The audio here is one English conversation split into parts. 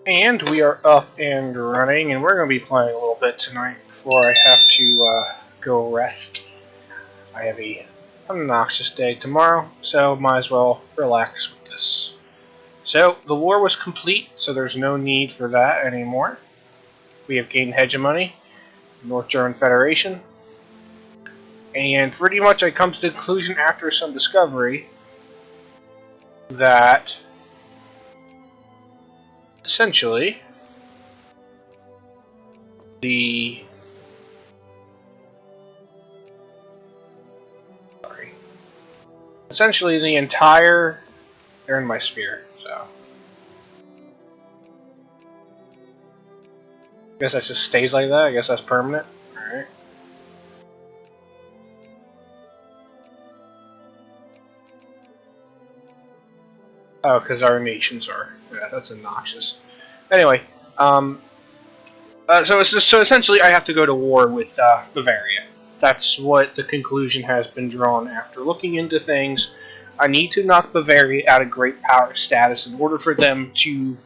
And we are up and running, and we're going to be playing a little bit tonight before I have to go rest. I have a obnoxious day tomorrow, so might as well relax with this. So, the war was complete, so there's no need for that anymore. We have gained hegemony, North German Federation, and pretty much I come to the conclusion after some discovery that essentially the entire, they're in my sphere, so I guess that just stays like that. I guess that's permanent. Alright. Oh, because our nations are. Yeah, that's obnoxious. Anyway, so essentially I have to go to war with Bavaria. That's what the conclusion has been drawn after looking into things. I need to knock Bavaria out of great power status in order for them to,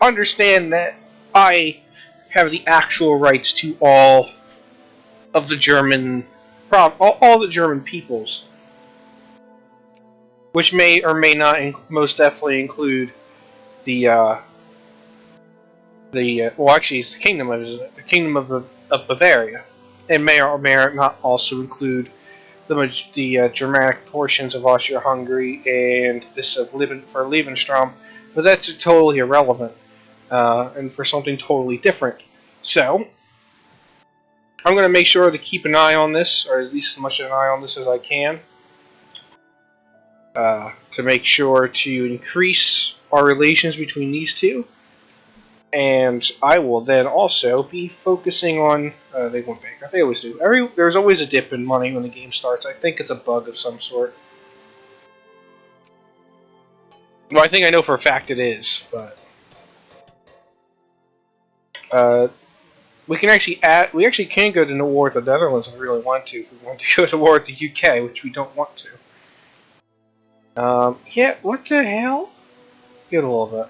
understand that I have the actual rights to all of the German, all the German peoples, which may or may not most definitely include the well, actually, it's the kingdom of Bavaria. It may or may not also include the Germanic portions of Austria-Hungary and this of Lebensraum, but that's totally irrelevant and for something totally different. So, I'm going to make sure to keep an eye on this, or at least as much of an eye on this as I can, to make sure to increase our relations between these two. And I will then also be focusing on. They went bankrupt. They always do. There's always a dip in money when the game starts. I think it's a bug of some sort. Well, I think I know for a fact it is, but we can actually add. We actually can go to war with the Netherlands if we really want to. If we want to go to war with the UK, which we don't want to. Yeah. What the hell? Get a little bit.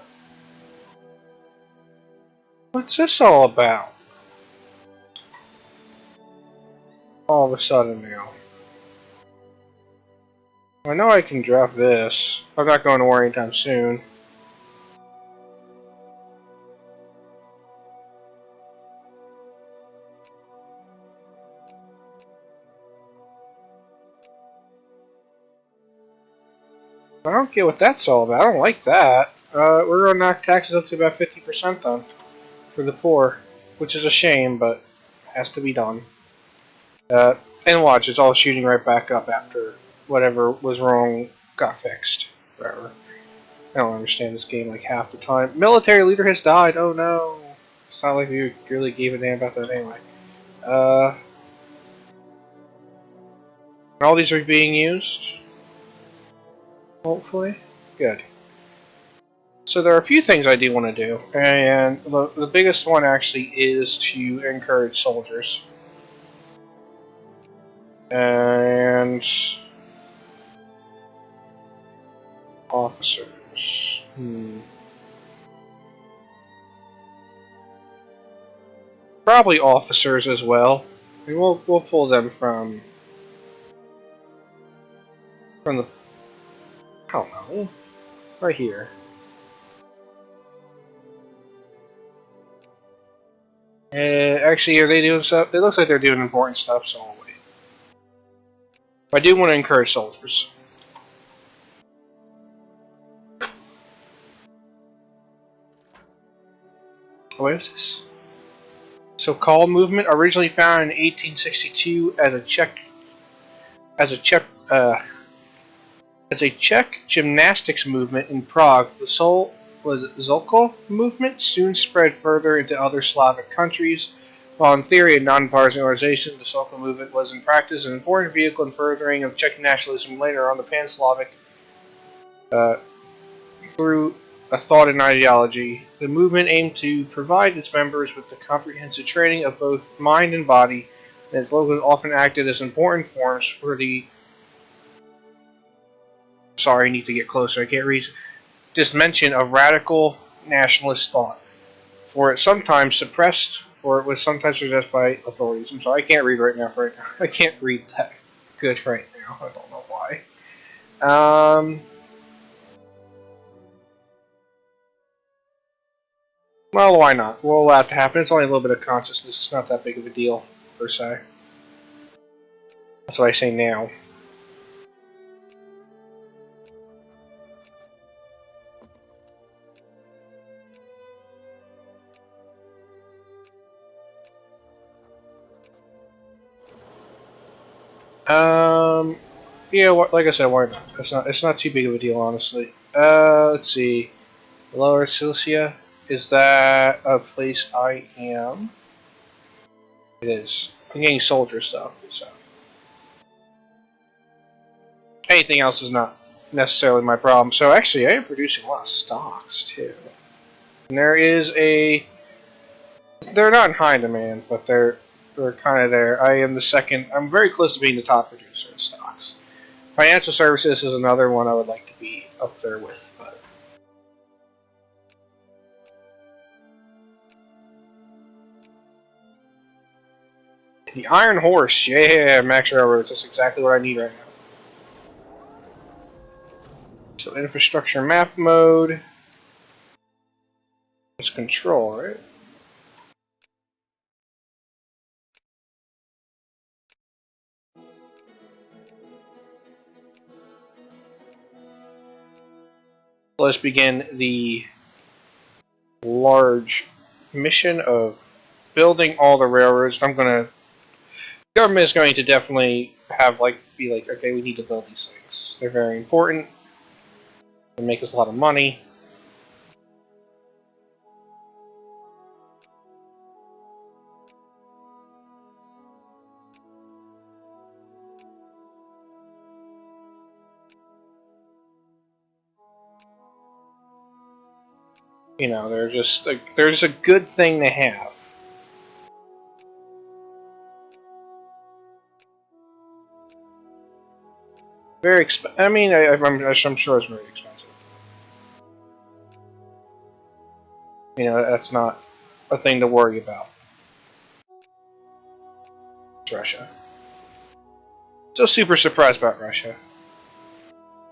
What's this all about? All of a sudden now. I know I can drop this. I'm not going to war anytime soon. I don't get what that's all about. I don't like that. We're going to knock taxes up to about 50% then for the poor, which is a shame, but has to be done. And watch, it's all shooting right back up after whatever was wrong got fixed. Forever. I don't understand this game like half the time. Military leader has died. Oh no. It's not like you really gave a damn about that anyway. All these are being used. Hopefully. Good. So there are a few things I do want to do, and the biggest one actually is to encourage soldiers. And officers. Probably officers as well. And we'll pull them from the, I don't know, right here. Actually, are they doing stuff? It looks like they're doing important stuff, so I'll wait. I do want to encourage soldiers. What is this? So, call movement, originally found in 1862 as a Czech gymnastics movement in Prague. The Zolko movement soon spread further into other Slavic countries. While in theory a non-partisan organization, the Zolko movement was in practice an important vehicle in furthering of Czech nationalism later on the Pan-Slavic through a thought and ideology. The movement aimed to provide its members with the comprehensive training of both mind and body, and its locals often acted as important forms for the. Sorry, I need to get closer. I can't read. This mention of radical nationalist thought. For it sometimes suppressed, or it was sometimes suppressed by authorities. I'm sorry, I can't read right now. I can't read that good right now. I don't know why. Well, why not? We'll allow it to happen. It's only a little bit of consciousness. It's not that big of a deal, per se. That's what I say now. Yeah, like I said, why not? It's not too big of a deal, honestly. Let's see. Lower Silesia, is that a place I am? It is. I'm getting soldier stuff, so. Anything else is not necessarily my problem. So actually, I am producing a lot of stocks, too. And there is a... They're not in high demand, but they're kind of there. I am the second... I'm very close to being the top producer of stocks. Financial services is another one I would like to be up there with, but... The Iron Horse, yeah, Max Railroads, that's exactly what I need right now. So infrastructure map mode. It's control, right? Let's begin the large mission of building all the railroads. The government is going to definitely be like, okay, we need to build these things. They're very important. They make us a lot of money. You know, they're just a good thing to have. Very expensive. I mean, I'm sure it's very expensive. You know, that's not a thing to worry about. It's Russia. So super surprised about Russia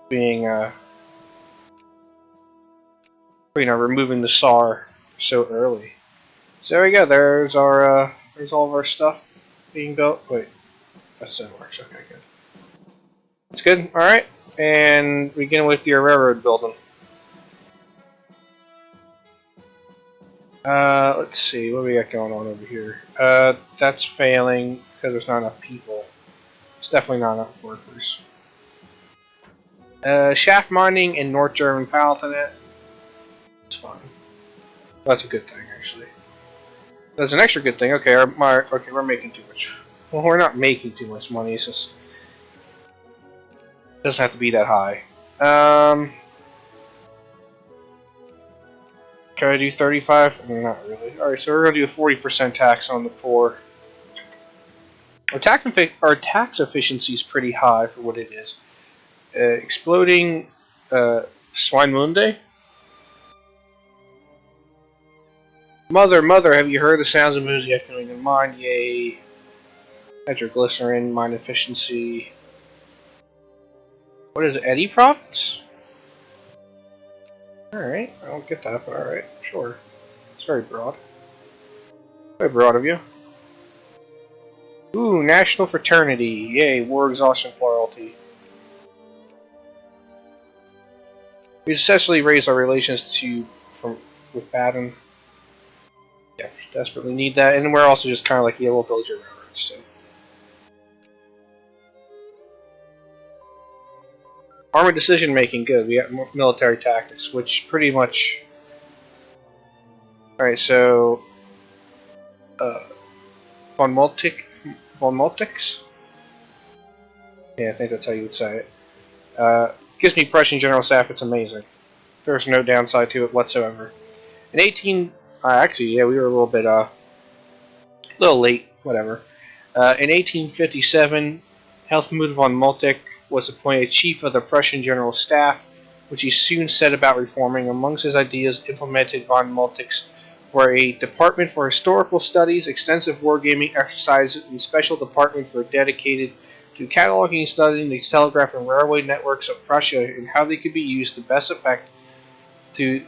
being, removing the Tsar so early. So there we go. There's all of our stuff being built. Wait, that's how it works. Okay, good. That's good. All right, and begin with your railroad building. Let's see, what do we got going on over here? That's failing because there's not enough people. It's definitely not enough workers. Shaft mining in North German Palatinate. It's fine. That's a good thing, actually. That's an extra good thing. Okay, okay, we're making too much. Well, we're not making too much money. It's just it doesn't have to be that high. Can I do 35? Not really. All right, so we're gonna do a 40% tax on the poor. Our tax efficiency is pretty high for what it is. Exploding Swinemunde. Mother, have you heard the sounds of music echoing in mind? Yay. Nitroglycerin, mine efficiency. What is it, Eddy Province? Alright, I don't get that, but alright, sure. It's very broad. Very broad of you. Ooh, National Fraternity. Yay, War Exhaustion Loyalty. We successfully raised our relations with Baden. Yeah, desperately need that, and we're also just kind of like, yeah, we'll build your railroads too. Armored decision making, good. We got military tactics, which pretty much. Alright, so. Von Multics? Yeah, I think that's how you would say it. Gives me Prussian General Staff, it's amazing. There's no downside to it whatsoever. In 18. Actually, yeah, we were a little late, whatever. In 1857, Helmut von Moltke was appointed Chief of the Prussian General Staff. which he soon set about reforming. Amongst his ideas implemented von Moltke's were a department for historical studies, extensive wargaming exercises, and special department for dedicated to cataloging and studying the telegraph and railway networks of Prussia and how they could be used to best effect in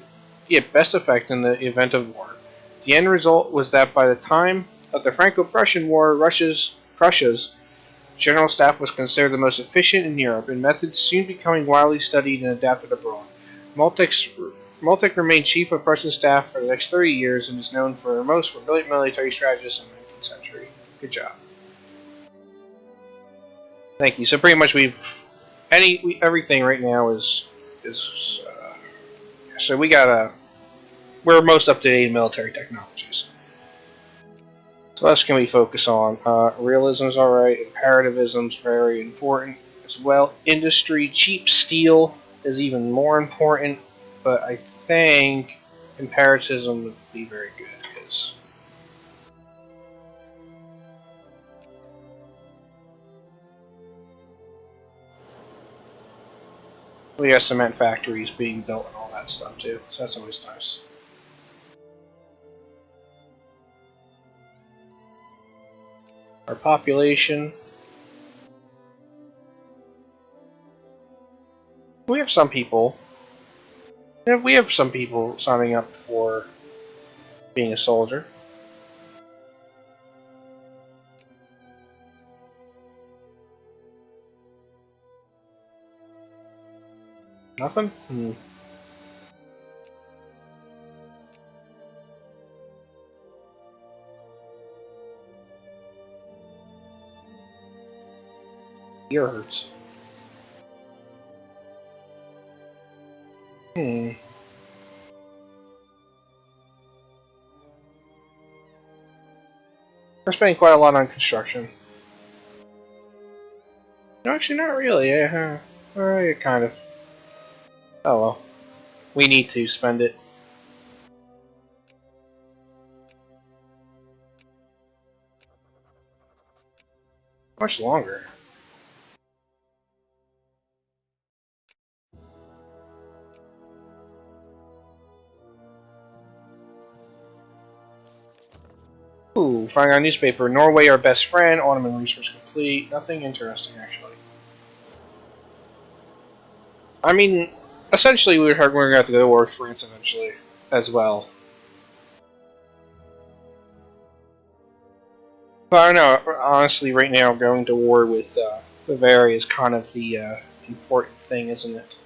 the event of war. The end result was that by the time of the Franco-Prussian War, Prussia's general staff was considered the most efficient in Europe, and methods soon becoming widely studied and adapted abroad. Moltke remained chief of Prussian staff for the next 30 years and is known for most for brilliant military strategists in the 19th century. Good job. Thank you. So pretty much everything right now is so we're most up to date in military technologies. So that's can we focus on. Realism is alright. Imperativism is very important as well. Industry, cheap steel is even more important, but I think imperativism would be very good because we have cement factories being built and all that stuff too. So that's always nice. Our population. We have some people. We have some people signing up for being a soldier. Nothing? Ear hurts. We're spending quite a lot on construction. No, actually, not really. Kind of. Oh well. We need to spend it. Much longer. Ooh, finding our newspaper. Norway, our best friend. Ottoman research complete. Nothing interesting, actually. I mean, essentially, we're going to have to go to war with France eventually, as well. But I don't know. Honestly, right now, going to war with Bavaria is kind of the important thing, isn't it?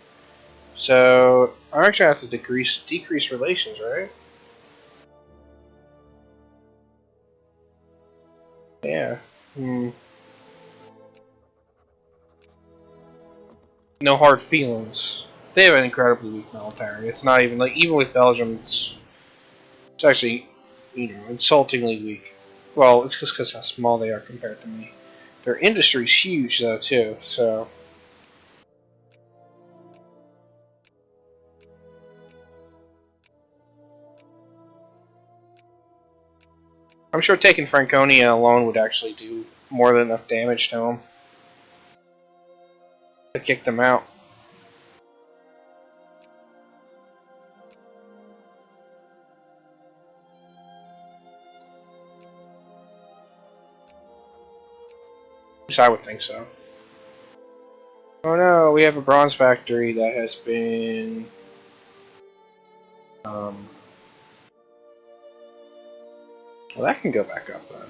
So I actually have to decrease relations, right? Yeah. No hard feelings. They have an incredibly weak military. It's not even like even with Belgium, it's actually insultingly weak. Well, it's just because how small they are compared to me. Their industry's huge though too, so I'm sure taking Franconia alone would actually do more than enough damage to them to kick them out. At least I would think so. Oh no, we have a bronze factory that has been well, that can go back up then.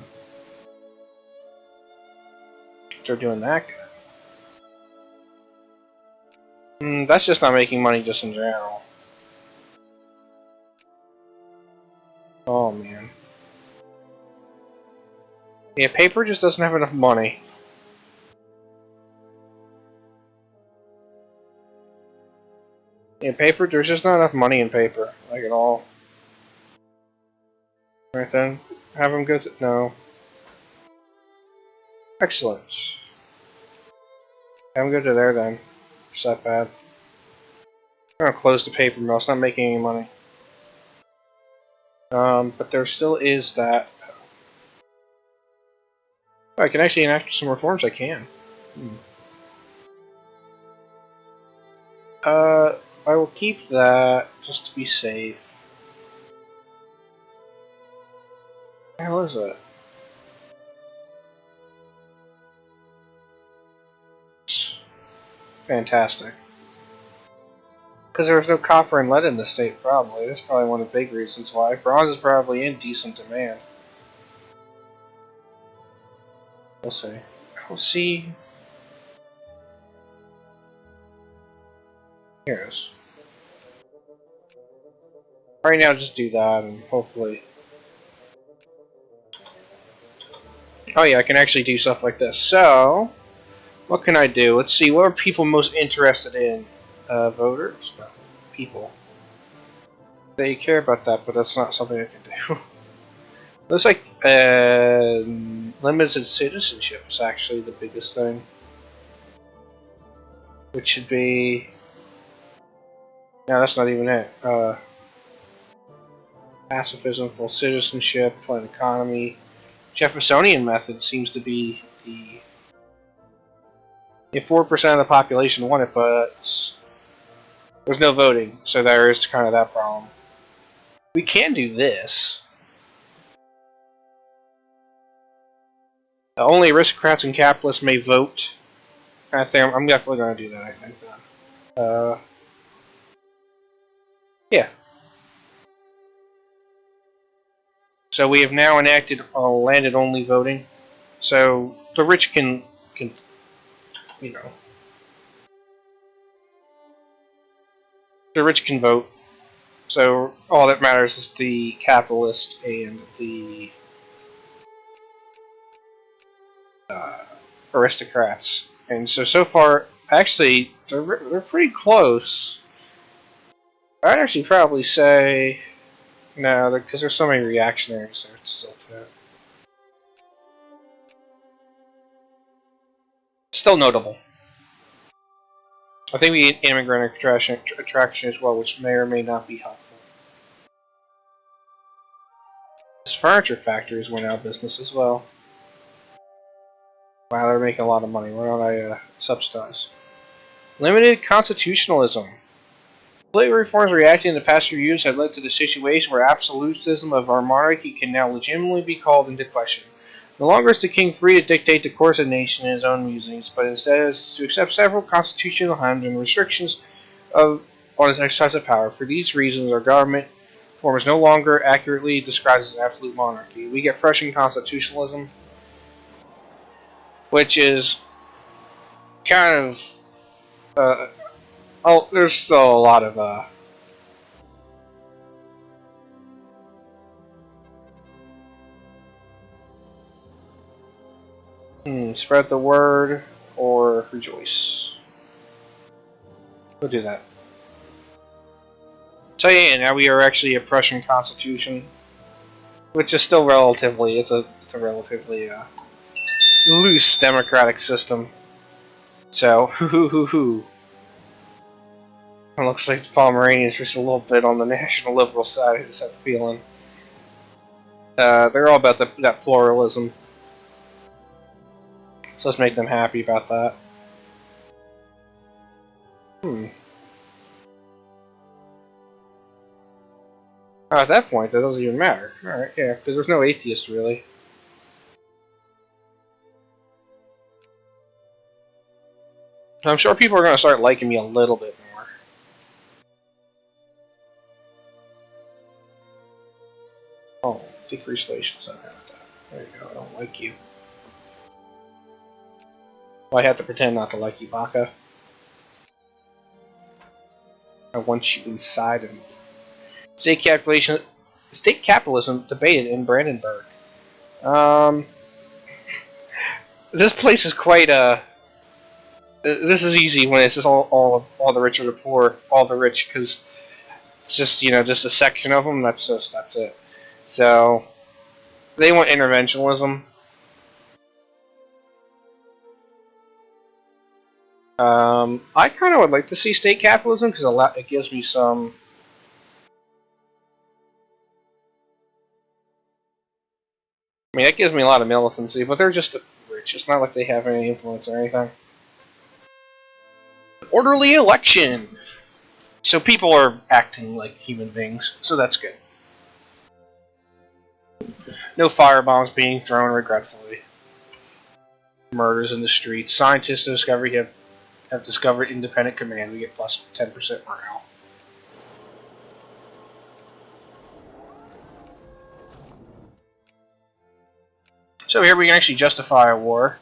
They're doing that good. That's just not making money just in general. Oh man. Yeah, paper just doesn't have enough money. Yeah, paper, there's just not enough money in paper, like at all. Right then, have them go to, no. Excellent. Have them go to there then. It's that bad. I'm gonna close the paper mill, it's not making any money. But there still is that. Oh, I can actually enact some reforms, I can. I will keep that just to be safe. What the hell is that? Fantastic. Because there was no copper and lead in the state, probably. That's probably one of the big reasons why. Bronze is probably in decent demand. We'll see. We'll see. Here it is. Right now, just do that, and hopefully... Oh yeah, I can actually do stuff like this. So, what can I do? Let's see, what are people most interested in? Voters? No. People. They care about that, but that's not something I can do. Looks like limited citizenship is actually the biggest thing. Which should be... No, that's not even it. Pacifism, full citizenship, planned economy. Jeffersonian method seems to be the... 4% of the population want it, but there's no voting, so there is kind of that problem. We can do this. Only aristocrats and capitalists may vote. I think I'm definitely going to do that, I think, then. Yeah. So we have now enacted landed-only voting. So the rich can, you know, the rich can vote. So all that matters is the capitalist and the aristocrats. And so far, actually, they're pretty close. I'd actually probably say no, because there's so many reactionaries there. It's still notable. I think we need immigrant attraction as well, which may or may not be helpful. This furniture factories went out of business as well. Wow, they're making a lot of money. Why don't I subsidize? Limited constitutionalism. Political reforms reacting to past few years have led to the situation where absolutism of our monarchy can now legitimately be called into question. No longer is the king free to dictate the course of the nation in his own musings, but instead is to accept several constitutional hymns and restrictions on his exercise of power. For these reasons, our government form is no longer accurately described as an absolute monarchy. We get Prussian constitutionalism, which is kind of there's still a lot of spread the word or rejoice. We'll do that. So yeah, now we are actually a Prussian constitution, which is still relatively it's a relatively loose democratic system. So it looks like the Pomeranians are just a little bit on the national liberal side. I just have a feeling. They're all about that pluralism. So let's make them happy about that. At that point, that doesn't even matter. Alright, yeah, because there's no atheists, really. I'm sure people are going to start liking me a little bit more. Oh, decrease relations. There you go, I don't like you. Well, I have to pretend not to like you, Baka. I want you inside of me. State capitalism debated in Brandenburg. This place is quite this is easy when it's just all the rich or the poor, all the rich, because it's just just a section of them. That's it. So they want interventionism. I kind of would like to see state capitalism because it gives me some. I mean, it gives me a lot of militancy, but they're just rich. It's not like they have any influence or anything. Orderly election. So people are acting like human beings, so that's good. No firebombs being thrown regretfully. Murders in the streets. Scientists have discovered independent command. We get plus 10% morale. So here we can actually justify a war.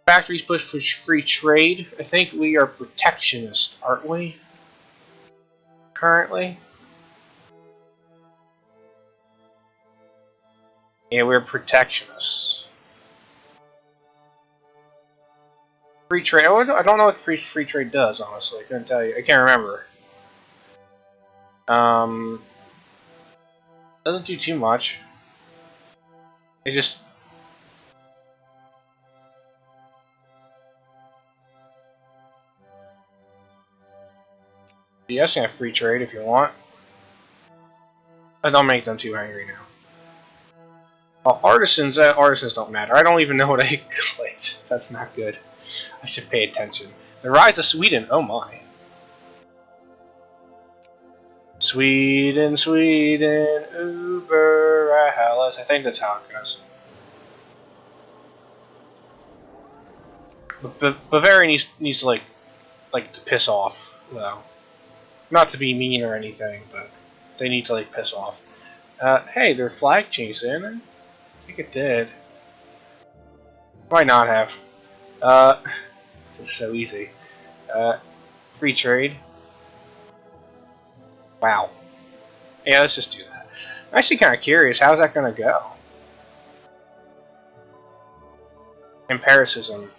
Factories push for free trade. I think we are protectionist, aren't we? Currently? Yeah, we're protectionists. Free trade. I don't know what free trade does, honestly. I couldn't tell you. I can't remember. Doesn't do too much. It just... Yes, you have free trade if you want. But don't make them too angry now. Well, artisans don't matter. I don't even know what I clicked. That's not good. I should pay attention. The rise of Sweden. Oh my. Sweden, Sweden, Uber Alice. I think that's how it goes. But Bavaria needs to like to piss off though. Not to be mean or anything, but they need to like piss off. Hey, their flag changed in. I think it did. Why not have? This is so easy. Free trade. Wow. Yeah, let's just do that. I'm actually kind of curious. How's that going to go? Empiricism.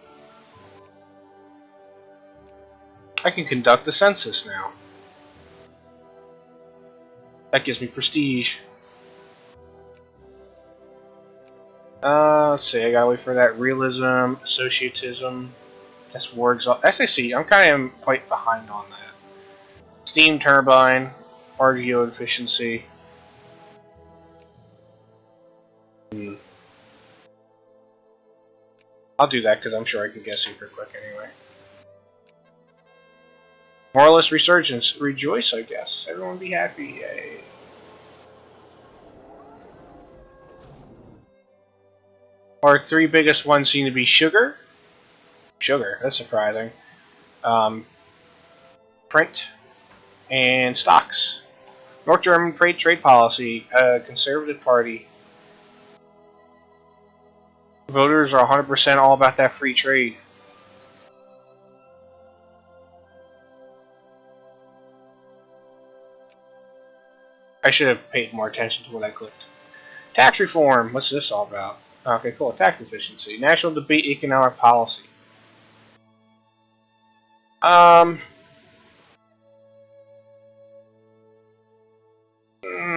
I can conduct a census now. That gives me prestige. Let's see. I gotta wait for that realism, associatism. That's war exalt. SAC. I'm kind of quite behind on that. Steam turbine, RGO efficiency. I'll do that because I'm sure I can get super quick anyway. Moralist resurgence. Rejoice, I guess. Everyone be happy. Yay. Our three biggest ones seem to be sugar. Sugar. That's surprising. Print and stocks. North German trade policy. Conservative Party. Voters are 100% all about that free trade. I should have paid more attention to what I clicked. Tax reform. What's this all about? Okay, cool. Tax efficiency. National debate economic policy.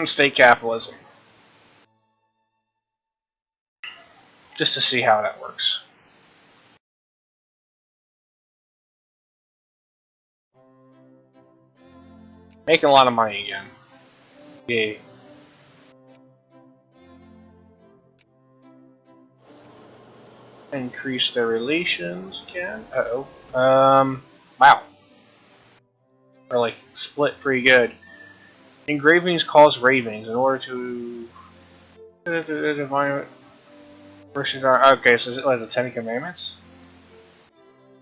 State capitalism. Just to see how that works. Making a lot of money again. Yay. Increase their relations again. Uh-oh. Wow. They're like split pretty good. Engravings cause ravings in order to define versus our okay, so it was the Ten Commandments?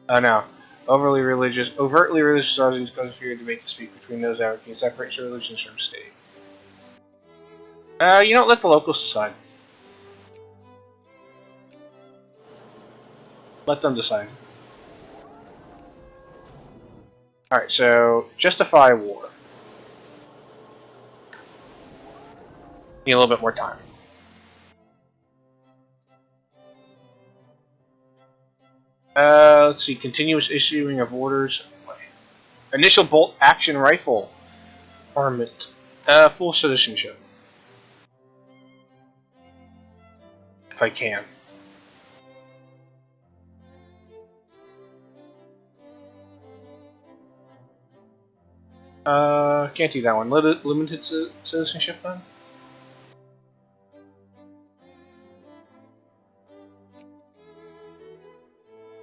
Oh no. Overtly religious arguments cause fear debate to speak between those advocating separation of religions from state. You don't let the locals decide. Let them decide. Alright, so justify war. Need a little bit more time. Let's see. Continuous issuing of orders. Initial bolt action rifle. Armament. Full citizenship. If I can. Can't do that one. Limited citizenship then?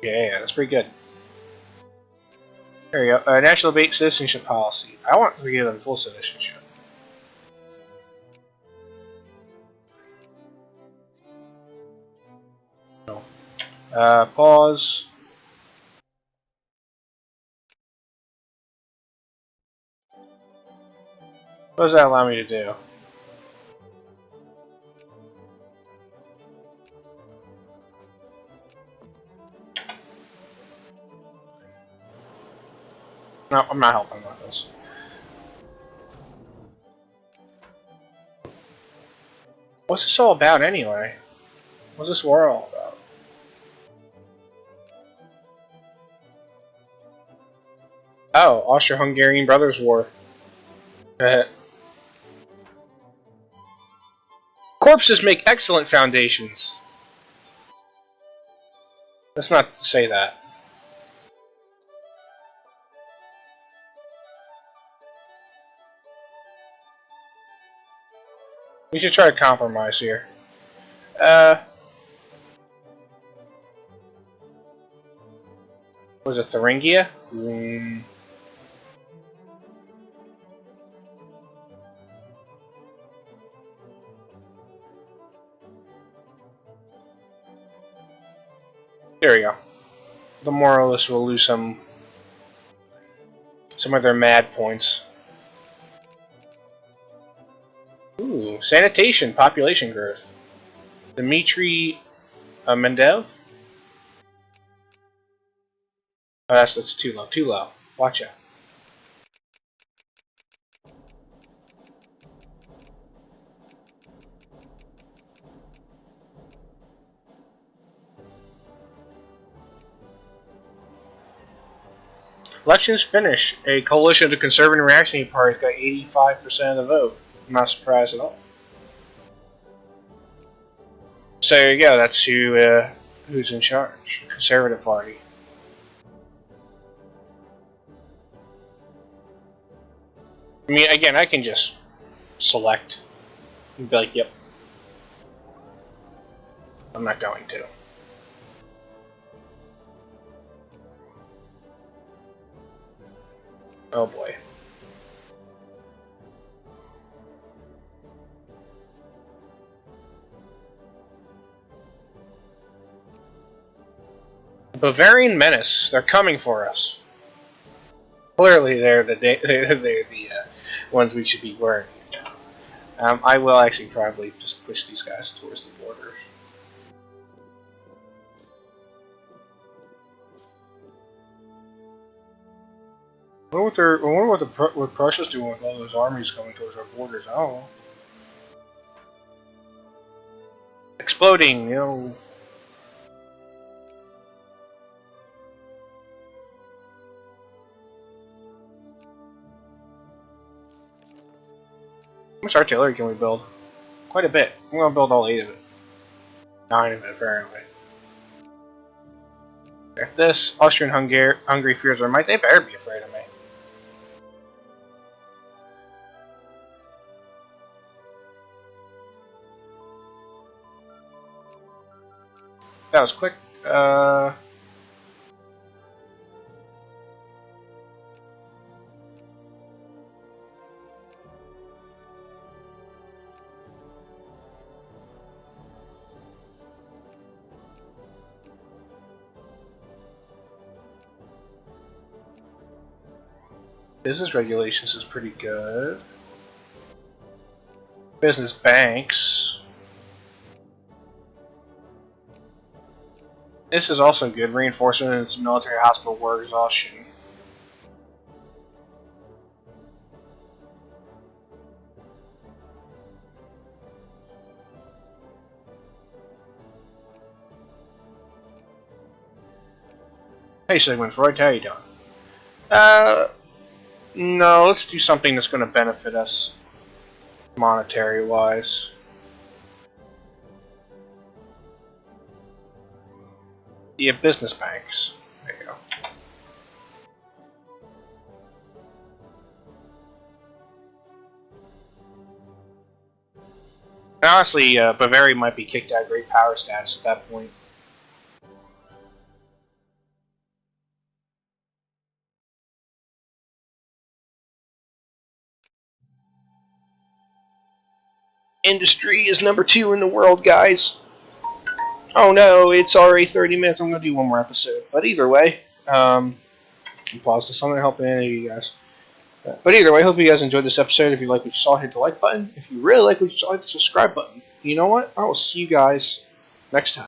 Yeah, that's pretty good. There you go. National debate citizenship policy. I want to give them full citizenship. No. Pause. What does that allow me to do? No, I'm not helping with this. What's this all about anyway? What's this war all about? Oh, Austro-Hungarian Brothers War. Corpses make excellent foundations. Let's not say that. We should try to compromise here. Was it Thuringia? There we go. The Moralists will lose some of their mad points. Ooh, sanitation, population growth. Dmitry Mendev? Oh, that's too low, too low. Watch out. Elections finish. A coalition of the Conservative and Reactionary parties got 85% of the vote. I'm not surprised at all. So there you go. That's who's in charge. Conservative Party. I mean, again, I can just select and be like, yep. I'm not going to. Oh boy. Bavarian Menace. They're coming for us. Clearly, they're the ones we should be worrying about. I will actually probably just push these guys towards the borders. I wonder what Prussia's doing with all those armies coming towards our borders. I don't know. Exploding, you know. How much artillery can we build? Quite a bit. I'm gonna build all 8 of it. 9 of it, apparently. If this Austrian-Hungary fears our might, they better be afraid of me. That was quick. Business regulations is pretty good. Business banks. This is also good. Reinforcement in its military hospital war exhaustion. Hey Sigmund Freud, how you doing? No, let's do something that's going to benefit us monetary-wise. Yeah, business banks. There you go. Honestly, Bavaria might be kicked out of great power status at that point. industry is number 2 in the world, guys. Oh no, it's already 30 minutes. I'm going to do one more episode. But either way, pause this. I'm going to help any of you guys. But either way, I hope you guys enjoyed this episode. If you like what you saw, hit the like button. If you really like what you saw, hit the subscribe button. You know what? I will see you guys next time.